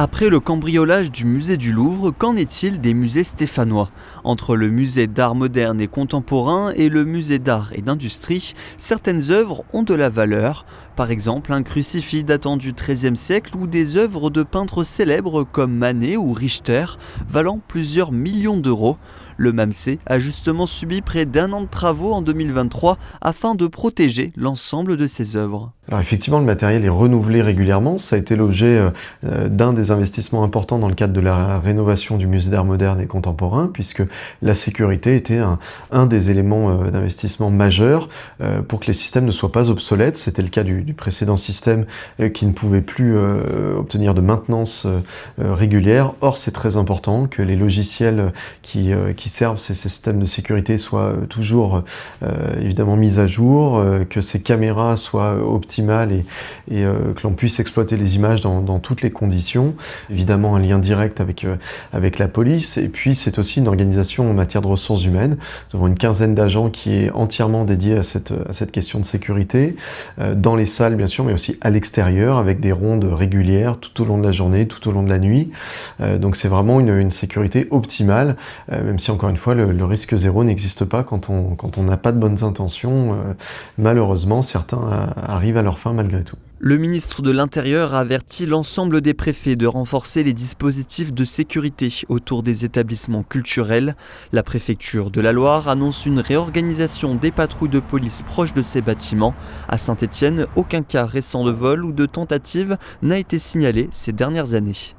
Après le cambriolage du musée du Louvre, qu'en est-il des musées stéphanois ? Entre le musée d'art moderne et contemporain et le musée d'art et d'industrie, certaines œuvres ont de la valeur. Par exemple, un crucifix datant du XIIIe siècle ou des œuvres de peintres célèbres comme Manet ou Richter, valant plusieurs millions d'euros. Le MAMC a justement subi près d'1 an de travaux en 2023 afin de protéger l'ensemble de ses œuvres. Alors effectivement, le matériel est renouvelé régulièrement. Ça a été l'objet d'un des investissements importants dans le cadre de la rénovation du musée d'art moderne et contemporain, puisque la sécurité était un des éléments d'investissement majeurs pour que les systèmes ne soient pas obsolètes. C'était le cas du précédent système qui ne pouvait plus obtenir de maintenance régulière. Or, c'est très important que les logiciels qui servent ces systèmes de sécurité soient toujours évidemment mis à jour, que ces caméras soient optimales et que l'on puisse exploiter les images dans toutes les conditions. Évidemment, un lien direct avec la police. Et puis, c'est aussi une organisation en matière de ressources humaines. Nous avons une quinzaine d'agents qui est entièrement dédiée à cette question de sécurité, dans les salles, bien sûr, mais aussi à l'extérieur, avec des rondes régulières tout au long de la journée, tout au long de la nuit. Donc, c'est vraiment une sécurité optimale, même si, encore une fois, le risque zéro n'existe pas quand on n'a pas de bonnes intentions. Malheureusement, certains arrivent à leur fin malgré tout. Le ministre de l'Intérieur a averti l'ensemble des préfets de renforcer les dispositifs de sécurité autour des établissements culturels. La préfecture de la Loire annonce une réorganisation des patrouilles de police proches de ces bâtiments. À Saint-Étienne, aucun cas récent de vol ou de tentative n'a été signalé ces dernières années.